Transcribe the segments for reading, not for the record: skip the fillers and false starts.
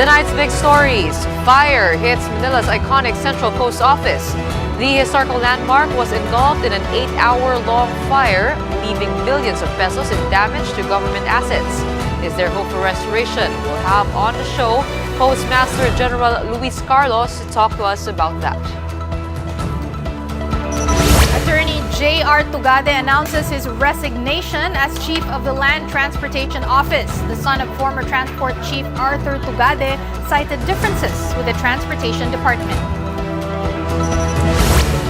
Tonight's big stories. Fire hits Manila's iconic Central Post Office. The historical landmark was engulfed in an 8-hour-long fire, leaving billions of pesos in damage to government assets. Is there hope for restoration? We'll have on the show Postmaster General Luis Carlos to talk to us about that. Attorney J.R. Tugade announces his resignation as Chief of the Land Transportation Office. The son of former Transport Chief Arthur Tugade cited differences with the Transportation Department.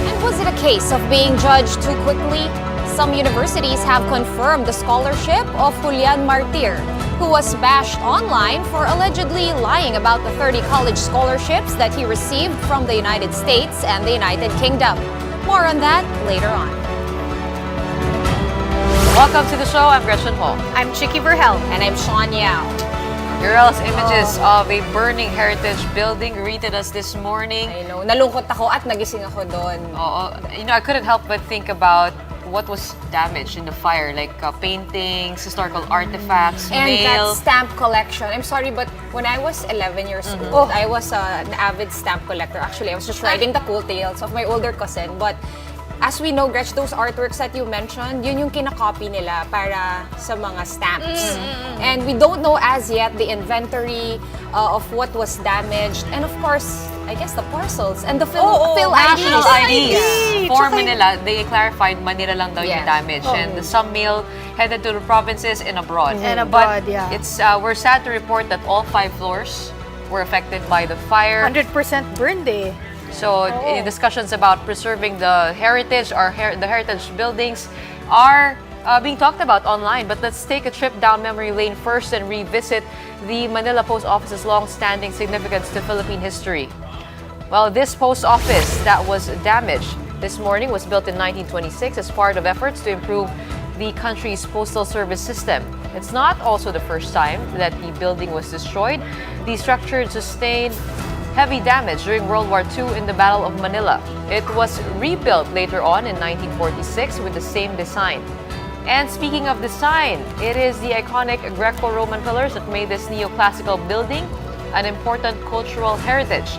And was it a case of being judged too quickly? Some universities have confirmed the scholarship of Julian Martir, who was bashed online for allegedly lying about the 30 college scholarships that he received from the United States and the United Kingdom. More on that later on. Welcome to the show. I'm Gretchen Hall. I'm Chicky Verhel. And I'm Sean Yao. Girls, images of a burning heritage building greeted us this morning. I know, nalungkot ako at nagising ako doon. I couldn't help but think about what was damaged in the fire, like paintings, historical artifacts, And mail. that stamp collection. I'm sorry, but when I was 11 years old, I was an avid stamp collector. Actually, I was just riding the coattails of my older cousin. But as we know, Gretch, those artworks that you mentioned, yun yung kinakopy nila para sa mga stamps. And we don't know as yet the inventory of what was damaged. And of course, I guess the parcels and the Phil national IDs. IDs. For Manila, they clarified Manila lang daw yung Yeah. damage. And some mail headed to the provinces and abroad. And abroad, but yeah. It's, we're sad to report that all 5 floors were affected by the fire. 100% burned eh. So discussions about preserving the heritage or the heritage buildings are being talked about online. But let's take a trip down memory lane first and revisit the Manila Post Office's long-standing significance to Philippine history. Well, this post office that was damaged this morning was built in 1926 as part of efforts to improve the country's postal service system. It's not also the first time that the building was destroyed. The structure sustained heavy damage during World War II in the Battle of Manila. It was rebuilt later on in 1946 with the same design. And speaking of design, it is the iconic Greco-Roman pillars that made this neoclassical building an important cultural heritage.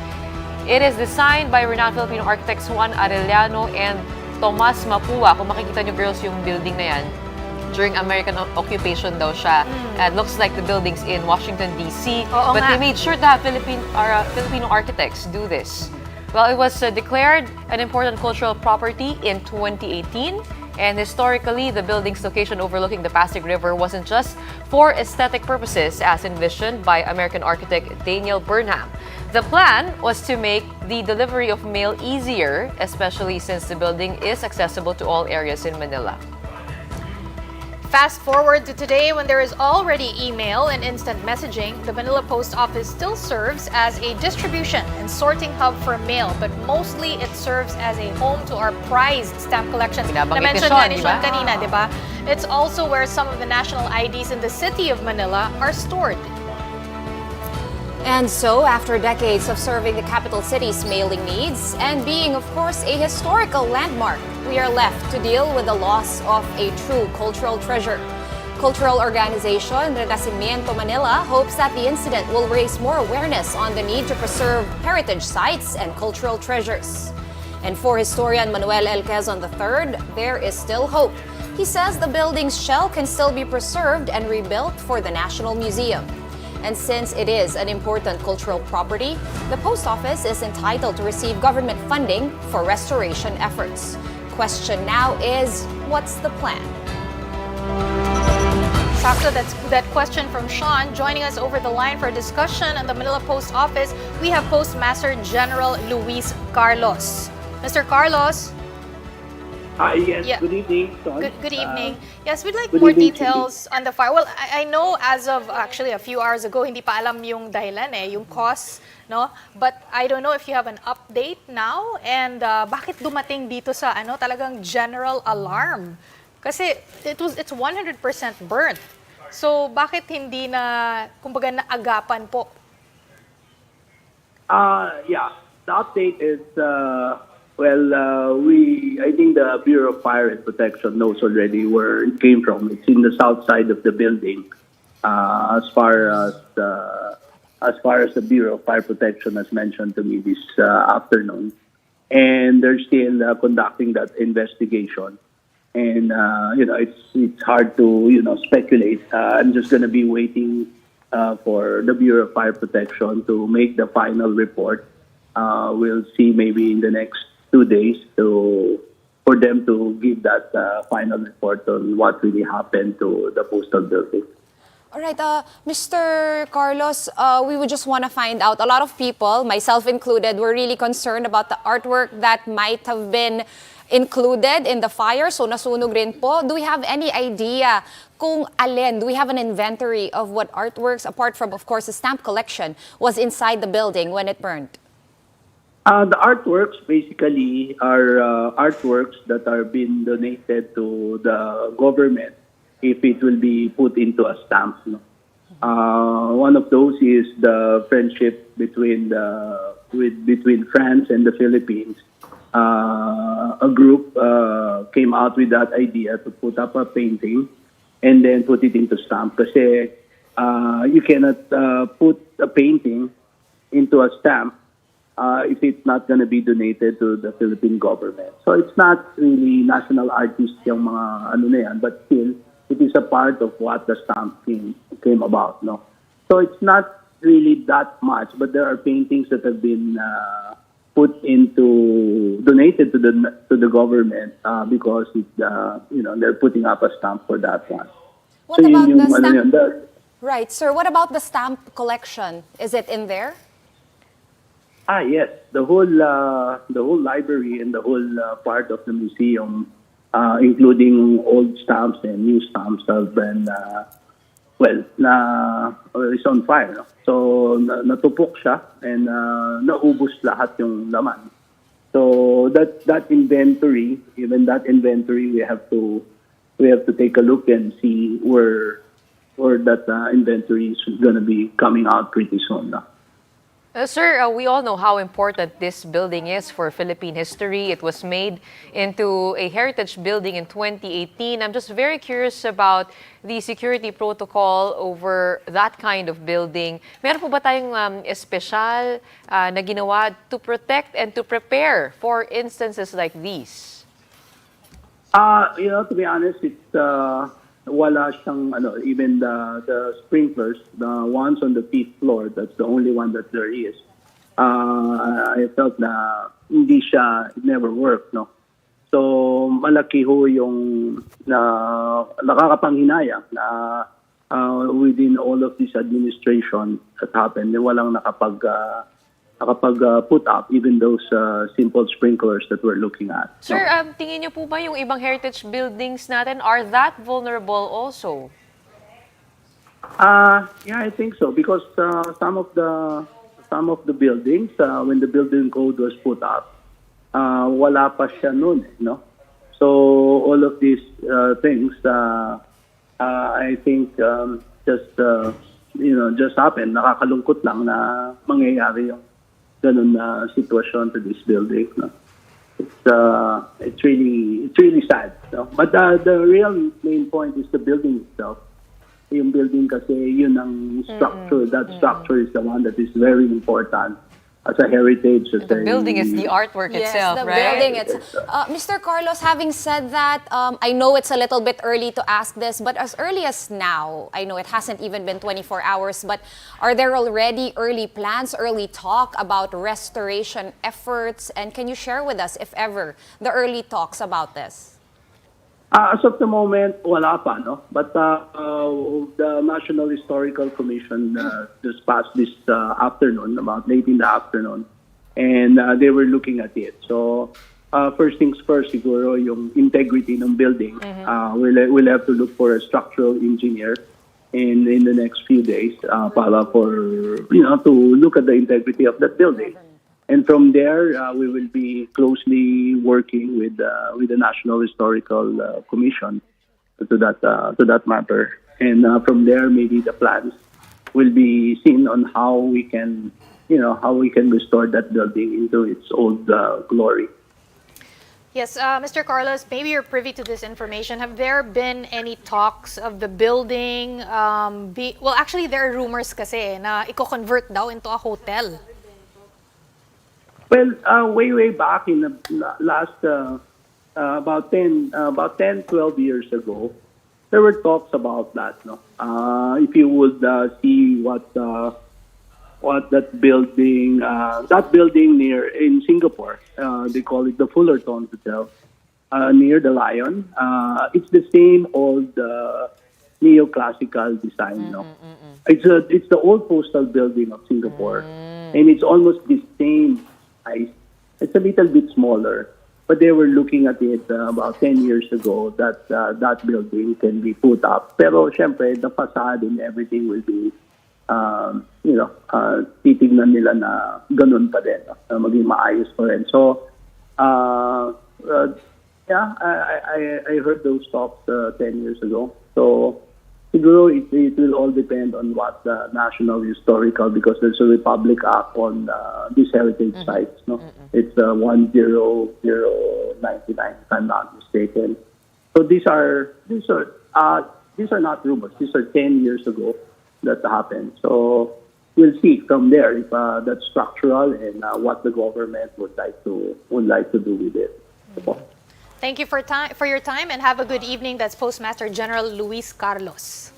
It is designed by renowned Filipino architects Juan Arellano and Tomas Mapua. Kung makikita nyo girls yung building na yan, during American occupation daw siya. It looks like the buildings in Washington, D.C. But they made sure to have Filipino architects do this. Well, it was declared an important cultural property in 2018. And historically, the building's location overlooking the Pasig River wasn't just for aesthetic purposes as envisioned by American architect Daniel Burnham. The plan was to make the delivery of mail easier, especially since the building is accessible to all areas in Manila. Fast forward to today when there is already email and instant messaging, the Manila Post Office still serves as a distribution and sorting hub for mail, but mostly it serves as a home to our prized stamp collection. Na-mention nga ni Sean kanina, di ba? It's also where some of the national IDs in the city of Manila are stored. And so, after decades of serving the capital city's mailing needs and being, of course, a historical landmark, we are left to deal with the loss of a true cultural treasure. Cultural organization Renacimiento Manila hopes that the incident will raise more awareness on the need to preserve heritage sites and cultural treasures. And for historian Manuel L. Quezon III, there is still hope. He says the building's shell can still be preserved and rebuilt for the National Museum. And since it is an important cultural property, the post office is entitled to receive government funding for restoration efforts. Question now is, what's the plan? Sakto, that's that question from Sean. Joining us over the line for a discussion on the Manila Post Office, we have Postmaster General Luis Carlos. Mr. Carlos. Hi, yes, Yeah. good evening, Sean. Good evening. Yes, we'd like good more evening, details on the fire. Well, I know as of actually a few hours ago, hindi pa alam yung dahilan yung cost, no? But I don't know if you have an update now and bakit dumating dito sa talagang general alarm? Kasi it's 100% burnt. So bakit hindi na kumbaga naagapan po? Yeah, the update is I think the Bureau of Fire and Protection knows already where it came from. It's in the south side of the building. As far as as far as the Bureau of Fire Protection has mentioned to me this afternoon. And they're still conducting that investigation. And, it's hard to, speculate. I'm just going to be waiting for the Bureau of Fire Protection to make the final report. We'll see maybe in the next 2 days for them to give that final report on what really happened to the postal building. All right, Mr. Carlos, we would just want to find out. A lot of people, myself included, were really concerned about the artwork that might have been included in the fire. So nasunog rin po. Do we have any idea kung alin? Do we have an inventory of what artworks, apart from, of course, the stamp collection, was inside the building when it burned? The artworks basically are artworks that are being donated to the government if it will be put into a stamp. No? One of those is the friendship between France and the Philippines. A group came out with that idea to put up a painting and then put it into stamp. Kasi you cannot put a painting into a stamp if it's not going to be donated to the Philippine government. So it's not really national artists yung mga ano na yan, but still, it is a part of what the stamp came about. No? So it's not really that much, but there are paintings that have been donated to the government because they're putting up a stamp for that one. What so about the stamp? Right, sir. What about the stamp collection? Is it in there? Yes, the whole library and the whole part of the museum, including old stamps and new stamps, have been is on fire. No? So natupok siya and naubos lahat yung laman. So that inventory, we have to take a look and see where that inventory is going to be coming out pretty soon. No? Sir, we all know how important this building is for Philippine history. It was made into a heritage building in 2018. I'm just very curious about the security protocol over that kind of building. Meron po ba tayong espesyal na ginawa to protect and to prepare for instances like these? To be honest, it's wala siyang even the sprinklers, the ones on the 5th floor, that's the only one that there is. I felt na it never worked, no. So malaki ho yung nakakapanghinayang na within all of this administration that happened, walang put up even those simple sprinklers that we're looking at. Sir, tingin niyo po ba yung ibang heritage buildings natin are that vulnerable also? Yeah, I think so because some of the buildings when the building code was put up, wala pa siya noon, no? So all of these things, I think just happened. Nakakalungkot lang na mangyayari yung ganun na sitwasyon to this building. No? It's really sad. No? But the real main point is the building itself. Yung building kasi yun ang structure. That structure is the one that is very important as a heritage. The building is the artwork itself, the right? building itself. Mr. Carlos, having said that, I know it's a little bit early to ask this, but as early as now, I know it hasn't even been 24 hours, but are there already early plans, early talk about restoration efforts? And can you share with us, if ever, the early talks about this? As of the moment, wala pa, no? But the National Historical Commission just passed this afternoon, about late in the afternoon, and they were looking at it. So, first things first, siguro yung integrity ng building. We'll have to look for a structural engineer in the next few days para to look at the integrity of that building. And from there, we will be closely working with the National Historical Commission to that matter. And from there, maybe the plans will be seen on how we can restore that building into its old glory. Yes, Mr. Carlos, maybe you're privy to this information. Have there been any talks of the building? Well, actually, there are rumors kasi na i-convert daw into a hotel. Well, way back in the last about 12 years ago, there were talks about that. No, if you would see what that building near in Singapore, they call it the Fullerton Hotel, near the Lion. It's the same old neoclassical design. No, it's the old postal building of Singapore, and it's almost the same size. It's a little bit smaller, but they were looking at it about 10 years ago that that building can be put up. Pero syempre, the facade and everything will be, titignan nila na ganun pa din, na maging maayos pa rin. So, yeah, I heard those talks 10 years ago. So, siguro it will all depend on what the National Historical, because there's a Republic Act on these heritage sites. No, it's 10099, if I'm not mistaken. So these are not rumors. These are 10 years ago that happened. So we'll see from there if that's structural and what the government would like to do with it. Thank you for your time and have a good evening. That's Postmaster General Luis Carlos.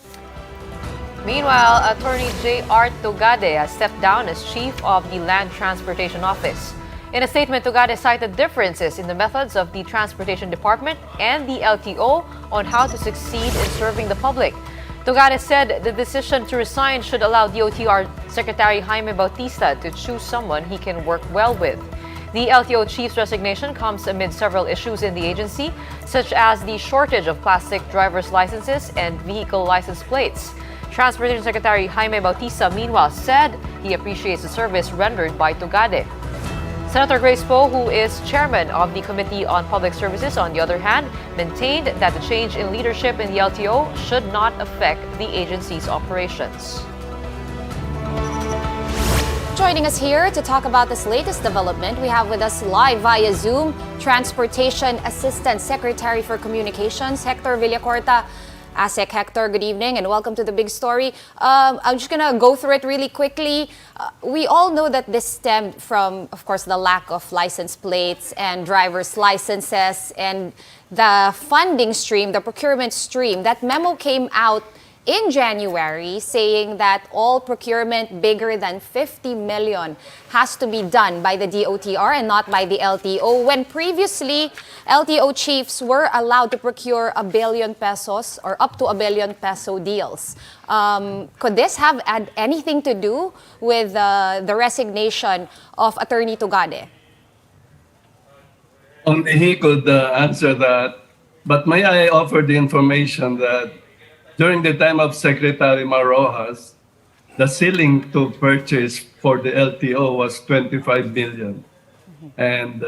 Meanwhile, Attorney J.R. Tugade has stepped down as chief of the Land Transportation Office. In a statement, Tugade cited differences in the methods of the Transportation Department and the LTO on how to succeed in serving the public. Tugade said the decision to resign should allow DOTR Secretary Jaime Bautista to choose someone he can work well with. The LTO chief's resignation comes amid several issues in the agency, such as the shortage of plastic driver's licenses and vehicle license plates. Transportation Secretary Jaime Bautista, meanwhile, said he appreciates the service rendered by Tugade. Senator Grace Poe, who is chairman of the Committee on Public Services, on the other hand, maintained that the change in leadership in the LTO should not affect the agency's operations. Joining us here to talk about this latest development, we have with us live via Zoom Transportation Assistant Secretary for Communications, Hector Villacorta. ASEC Hector, good evening and welcome to the big story. I'm just gonna go through it really quickly. We all know that this stemmed from, of course, the lack of license plates and driver's licenses and the funding stream, the procurement stream. That memo came out in January saying that all procurement bigger than 50 million has to be done by the DOTR and not by the LTO, when previously LTO chiefs were allowed to procure ₱1 billion or up to ₱1 billion deals. Could this have had anything to do with the resignation of Attorney Tugade? Only he could answer that. But may I offer the information that during the time of Secretary Marojas, the ceiling to purchase for the LTO was 25 billion. And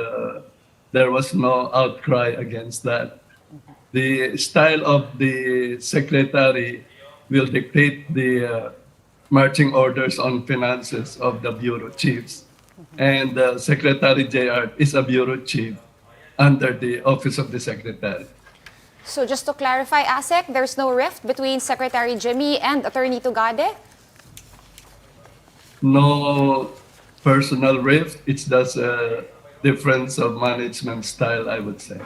there was no outcry against that. The style of the secretary will dictate the marching orders on finances of the bureau chiefs. And Secretary JR is a bureau chief under the office of the secretary. So just to clarify, ASEC, there's no rift between Secretary Jimmy and Attorney Tugade? No personal rift. It's just a difference of management style, I would say.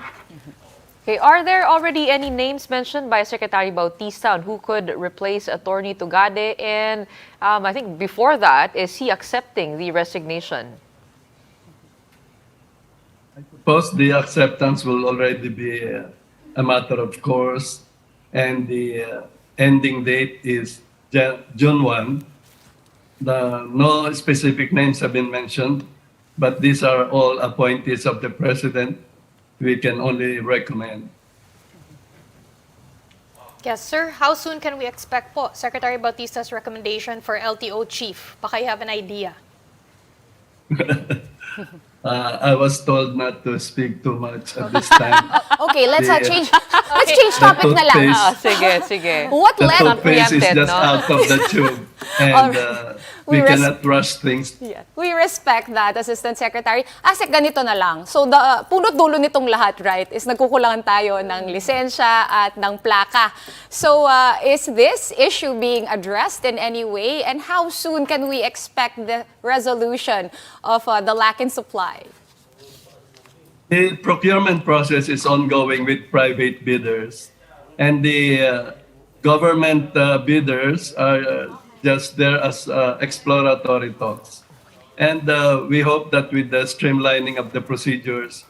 Okay, are there already any names mentioned by Secretary Bautista on who could replace Attorney Tugade? And I think before that, is he accepting the resignation? I suppose the acceptance will already be a matter of course, and the ending date is June 1. No specific names have been mentioned, but these are all appointees of the President. We can only recommend. Yes, sir. How soon can we expect po Secretary Bautista's recommendation for LTO chief? Baka you have an idea. I was told not to speak too much at this time. Okay, let's change topic na lang. Sige. What The led toothpaste is preempted, just no? out of the tube. And We we res- cannot rush things. Yeah. We respect that, Assistant Secretary. Asek, ganito na lang. So, punot dulo nitong lahat, right, is nagkukulangan tayo ng lisensya at ng plaka. So, is this issue being addressed in any way? And how soon can we expect the resolution of the lack in supply? The procurement process is ongoing with private bidders, and the government bidders are just there as exploratory talks. And we hope that with the streamlining of the procedures,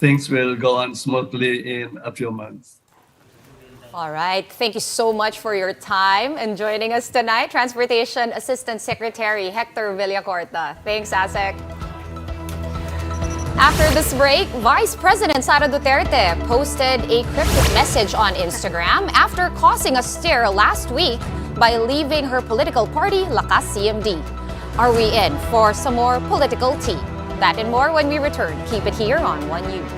things will go on smoothly in a few months. All right. Thank you so much for your time and joining us tonight, Transportation Assistant Secretary Hector Villacorta. Thanks, Asek. After this break, Vice President Sara Duterte posted a cryptic message on Instagram after causing a stir last week by leaving her political party, Lakas CMD. Are we in for some more political tea? That and more when we return. Keep it here on One News.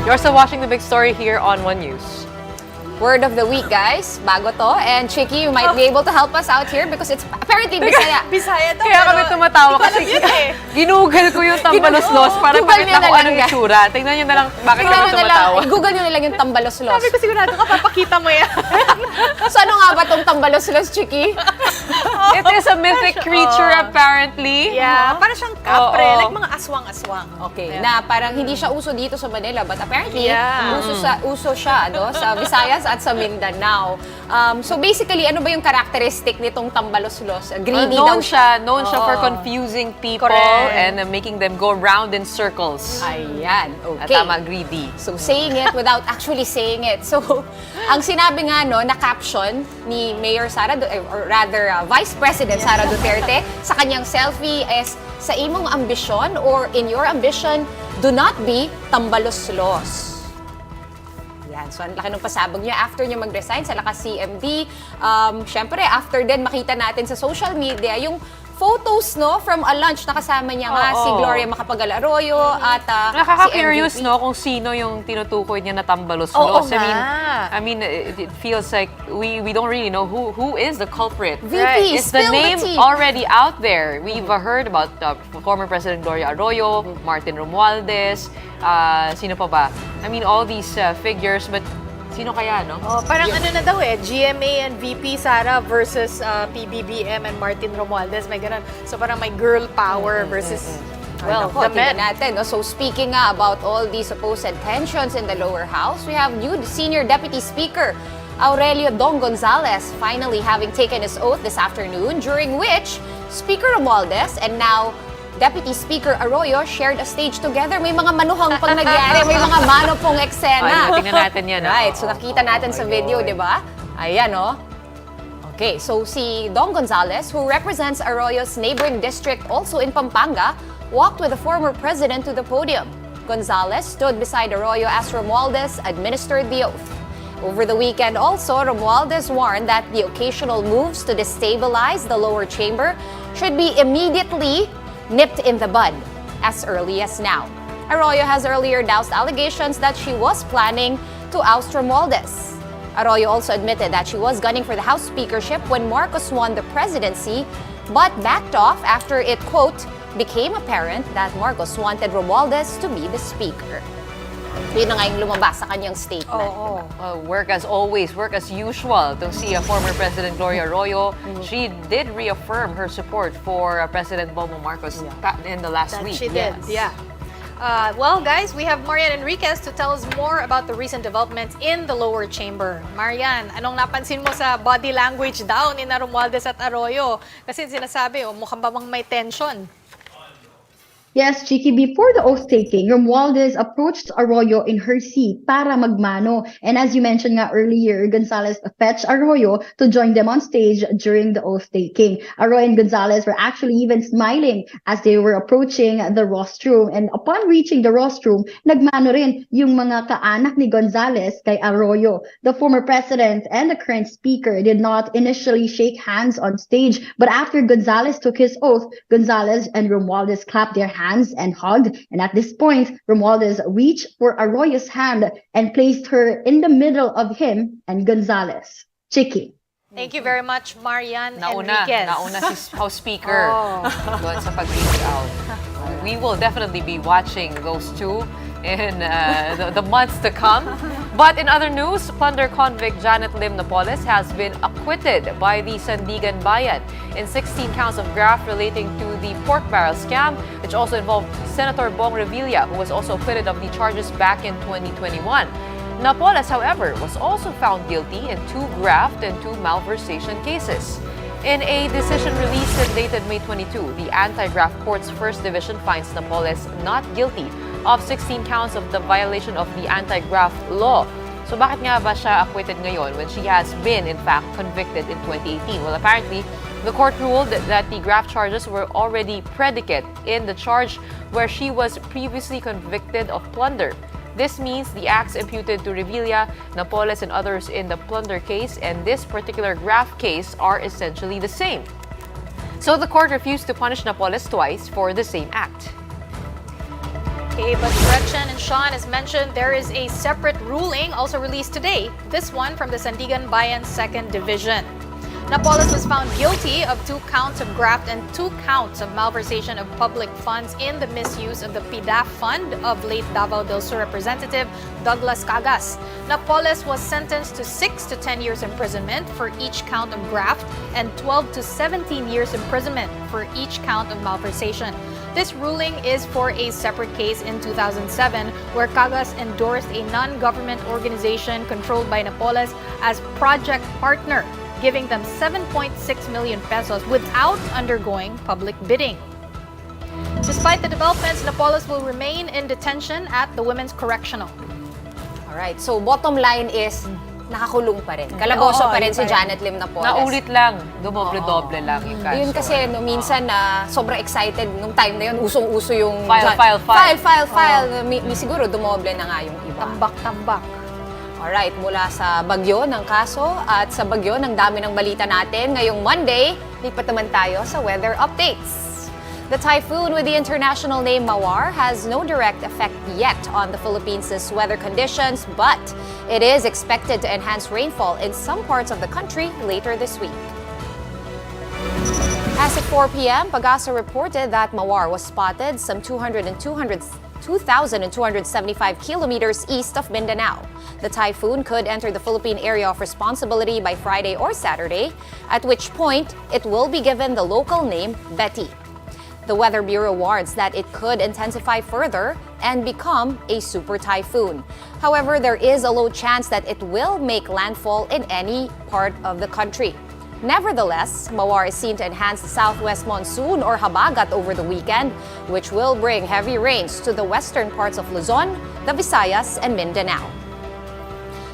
You're still watching the big story here on One News. Word of the week, guys. Bago to. And Chicky, you might be able to help us out here because it's apparently Bisaya. Bisaya daw. Kaya kami pero tumatawa hindi ko kasi alam yun eh. ginugal ko yung tambalos-los para Google pakita nyo ko na lang, anong guys. itsura. Tingnan nyo na lang bakit kami tumatawa. Google nyo nilang yung tambalos-los. Sabi ko sigurado ka, papakita mo yan. So ano nga ba tong tambalos-los, Chicky? It is a mythic creature apparently. Yeah, para siyang kapre, Oo. like mga aswang-aswang. Okay, Yeah. na parang hindi siya uso dito sa Manila but apparently Yeah. uso siya sa Visayas at sa Mindanao. So basically, ano ba yung characteristic nitong tambalos-los? Greedy daw Known siya for Oo. confusing people Correct. and making them go round in circles. Ayan, okay. Tama, greedy. So saying it without actually saying it. So ang sinabi nga no na caption ni Mayor Sara or rather Vice President Sara Duterte sa kanyang selfie is sa imong ambisyon or in your ambition, do not be tambalos-los. Yan. So, ang laki ng pasabog niya after niya mag-resign sa Lakas CMD. Siyempre, after din makita natin sa social media yung photos, no, from a lunch na kasama niya nga Oo. si Gloria Macapagal Arroyo at Nakaka-curious, si MVP. no, kung sino yung tinutukoy niya na tambalos-los. Oo I mean, it feels like we don't really know who is the culprit. VP, Is the spill name tea. already out there? We've heard about former President Gloria Arroyo, Martin Romualdez, sino pa ba? I mean, all these figures, but sino kaya, no? Oh, parang ano na daw GMA and VP Sara versus PBBM and Martin Romualdez, may ganun. So parang may girl power versus, well, Nako, the men. tingnan natin. No? So speaking nga about all these supposed tensions in the lower house, we have new Senior Deputy Speaker Aurelio Dong Gonzales finally having taken his oath this afternoon, during which Speaker Romualdez and now Deputy Speaker Arroyo shared a stage together. May mga manuhang pang nagyari, may mga mano pong eksena. Tingnan natin yan. Right, so nakita natin sa video, di ba? Ayan, oh. Okay, so si Dong Gonzales, who represents Arroyo's neighboring district also in Pampanga, walked with the former president to the podium. Gonzales stood beside Arroyo as Romualdez administered the oath. Over the weekend also, Romualdez warned that the occasional moves to destabilize the lower chamber should be immediately nipped in the bud as early as now. Arroyo has earlier doused allegations that she was planning to oust Romualdez. Arroyo also admitted that she was gunning for the House speakership when Marcos won the presidency, but backed off after it, quote, became apparent that Marcos wanted Romualdez to be the speaker. Yun na nga yung lumabas sa kanyang statement. Work as always, work as usual. Itong si former President Gloria Arroyo, she did reaffirm her support for President Bongbong Marcos in the last week. She did, yeah. Well, guys, we have Marian Enriquez to tell us more about the recent developments in the lower chamber. Marian, anong napansin mo sa body language daw ni Romualdez at Arroyo? Kasi sinasabi, mukhang ba mang may tension? Yes, Chiki, before the oath-taking, Romualdez approached Arroyo in her seat para magmano. And as you mentioned nga earlier, Gonzalez fetched Arroyo to join them on stage during the oath-taking. Arroyo and Gonzalez were actually even smiling as they were approaching the rostrum. And upon reaching the rostrum, nagmano rin yung mga kaanak ni Gonzalez kay Arroyo. The former president and the current speaker did not initially shake hands on stage, but after Gonzalez took his oath, Gonzalez and Romualdez clapped their hands and hugged. And at this point, Romualdez reached for Arroyo's hand and placed her in the middle of him and Gonzalez. Chiki. Thank you very much, Marian Enriquez. Nauna si House Speaker doon sa pag-reach out. We will definitely be watching those two in the months to come. But in other news, plunder convict Janet Lim Napoles has been acquitted by the Sandigan Bayan in 16 counts of graft relating to the pork barrel scam, which also involved Senator Bong Revilla, who was also acquitted of the charges back in 2021. Napoles, however, was also found guilty in 2 graft and 2 malversation cases. In a decision released and dated May 22, the Anti-Graft Court's First Division finds Napoles not guilty of 16 counts of the violation of the anti-graft law. So bakit nga ba siya acquitted ngayon when she has been, in fact, convicted in 2018? Well, apparently, the court ruled that the graft charges were already predicate in the charge where she was previously convicted of plunder. This means the acts imputed to Revilla, Napoles, and others in the plunder case and this particular graft case are essentially the same. So the court refused to punish Napoles twice for the same act. Okay, but Gretchen and Sean, as mentioned, there is a separate ruling also released today. This one from the Sandigan Bayan 2nd Division. Napoles was found guilty of 2 counts of graft and 2 counts of malversation of public funds in the misuse of the PDAF fund of late Davao del Sur Representative Douglas Cagas. Napoles was sentenced to 6 to 10 years imprisonment for each count of graft and 12 to 17 years imprisonment for each count of malversation. This ruling is for a separate case in 2007 where Cagas endorsed a non-government organization controlled by Napoles as project partner, giving them 7.6 million pesos without undergoing public bidding. Despite the developments, Napoles will remain in detention at the Women's Correctional. Alright, so bottom line is, nakakulong pa rin. Kalaboso pa rin si Janet Lim Napoles. Naulit lang, dumoble-doble lang yung kaso. Yun kasi, no, minsan sobrang excited nung time na yun, usong-uso yung... File. Siguro dumoble na nga yung iba. Tambak-tambak. Alright, mula sa bagyo ng kaso at sa bagyo ng dami ng balita natin, ngayong Monday, lipat naman tayo sa weather updates. The typhoon with the international name Mawar has no direct effect yet on the Philippines' weather conditions, but it is expected to enhance rainfall in some parts of the country later this week. As of 4 p.m., Pagasa reported that Mawar was spotted some 2,275 kilometers east of Mindanao. The typhoon could enter the Philippine area of responsibility by Friday or Saturday, at which point it will be given the local name Betty. The Weather Bureau warns that it could intensify further and become a super typhoon. However, there is a low chance that it will make landfall in any part of the country. Nevertheless, Mawar is seen to enhance the southwest monsoon or habagat over the weekend, which will bring heavy rains to the western parts of Luzon, the Visayas, and Mindanao.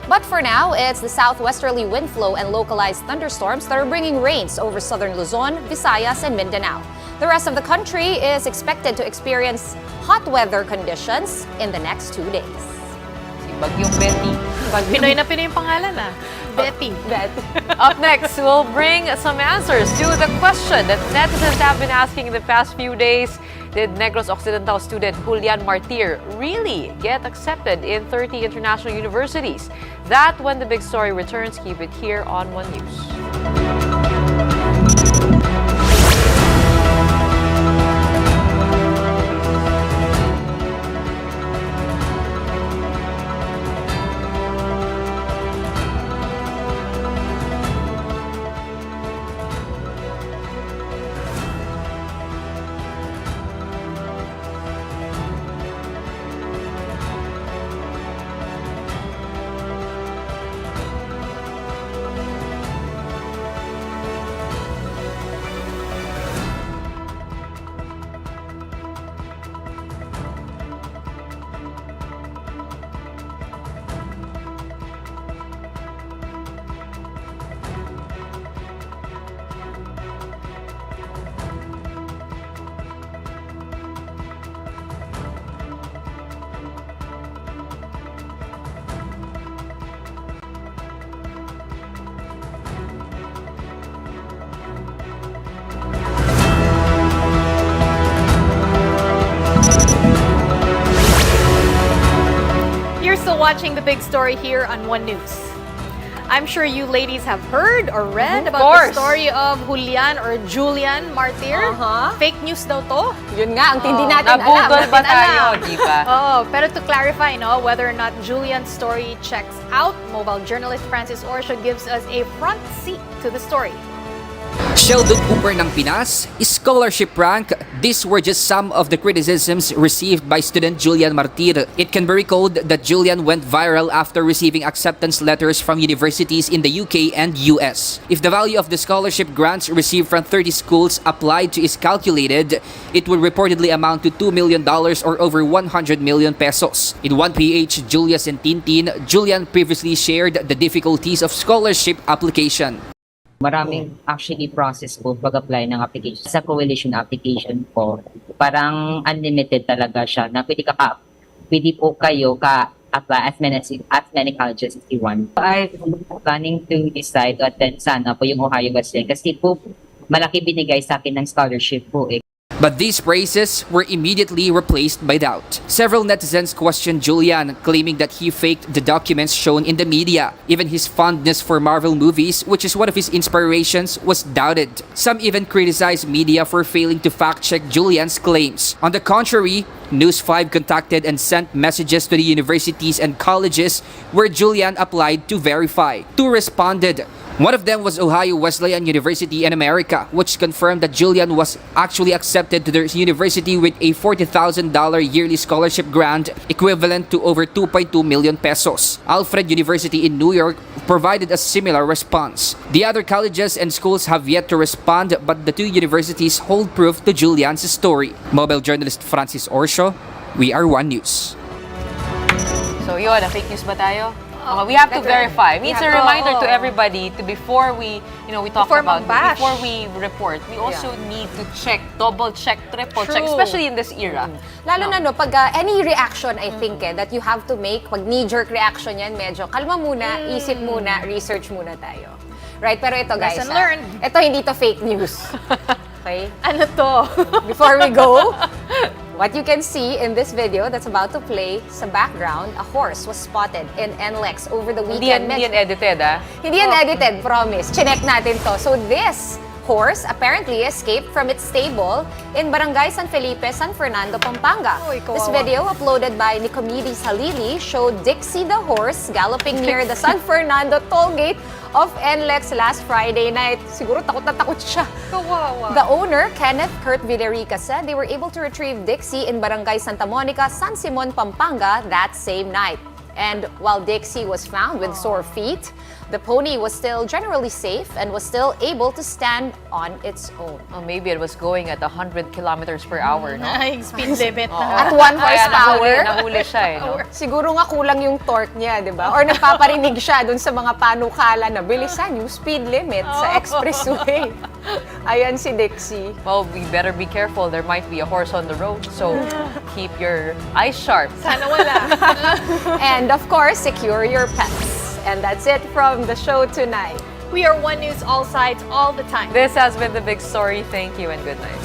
But for now, it's the southwesterly wind flow and localized thunderstorms that are bringing rains over southern Luzon, Visayas, and Mindanao. The rest of the country is expected to experience hot weather conditions in the next 2 days. Si Bagyong Betty. Pinoy na Pinoy yung pangalan Betty. Up next, we'll bring some answers to the question that netizens have been asking in the past few days. Did Negros Occidental student Julian Martir really get accepted in 30 international universities? That when the big story returns. Keep it here on One News. still watching the big story here on One News. I'm sure you ladies have heard or read about the story of Julian or Julian Martir. Fake news daw to. Yun nga, ang hindi natin alam. Nabudol ba tayo, di ba? Pero to clarify, whether or not Julian's story checks out, mobile journalist Francis Orsha gives us a front seat to the story. Sheldon Cooper ng Pinas, scholarship rank, these were just some of the criticisms received by student Julian Martir. It can be recalled that Julian went viral after receiving acceptance letters from universities in the UK and US. If the value of the scholarship grants received from 30 schools applied to is calculated, it would reportedly amount to $2 million or over 100 million pesos. In 1PH Julius and Tintin, Julian previously shared the difficulties of scholarship application. Maraming actually process po pag-apply ng application. Sa coalition application po, parang unlimited talaga siya na pwede po kayo apply as many colleges as you want. I'm planning to decide to attend sana po yung Ohio Wesleyan kasi po malaki binigay sa akin ng scholarship po eh. But these praises were immediately replaced by doubt. Several netizens questioned Julian, claiming that he faked the documents shown in the media. Even his fondness for Marvel movies, which is one of his inspirations, was doubted. Some even criticized media for failing to fact-check Julian's claims. On the contrary, News 5 contacted and sent messages to the universities and colleges where Julian applied to verify. Two responded. One of them was Ohio Wesleyan University in America, which confirmed that Julian was actually accepted to their university with a $40,000 yearly scholarship grant equivalent to over 2.2 million pesos. Alfred University in New York provided a similar response. The other colleges and schools have yet to respond, but the two universities hold proof to Julian's story. Mobile journalist Francis Orsho, We Are One News. So yun, fake news ba tayo? We have to verify. I mean, it's a reminder to everybody to before we talk about before we report, we also need to check, double check, triple check, especially in this era. Lalo na pag any reaction, I think that you have to make, pag knee-jerk reaction yan, medyo kalma muna, isip muna, research muna tayo. Right? Pero ito guys, lesson learned. Ito hindi to fake news. Okay? Ano to? Before we go, what you can see in this video that's about to play sa background, a horse was spotted in NLEX over the weekend. Hindi yan edited, Hindi yan edited, promise. Chinek natin to. So this horse apparently escaped from its stable in Barangay San Felipe, San Fernando, Pampanga. This video, uploaded by Nicomedes Halili, showed Dixie the horse galloping near the San Fernando toll gate of NLEX last Friday night. Siguro takot na takot siya. Kawawa. The owner, Kenneth Kurt Viderica, said they were able to retrieve Dixie in Barangay Santa Monica, San Simon, Pampanga that same night. And while Dixie was found with sore feet, the pony was still generally safe and was still able to stand on its own. Oh, maybe it was going at 100 kilometers per hour, no? Ay, speed limit. At 1 horsepower. Nahuli siya, no? Siguro nga kulang yung torque niya, di ba? Or nagpaparinig siya dun sa mga panukala na bilisan yung speed limit sa expressway. Ayan si Dixie. Well, we better be careful. There might be a horse on the road, so keep your eyes sharp. Sana wala. And of course, secure your pets. And that's it from the show tonight. We are One News, all sides, all the time. This has been the big story. Thank you and good night.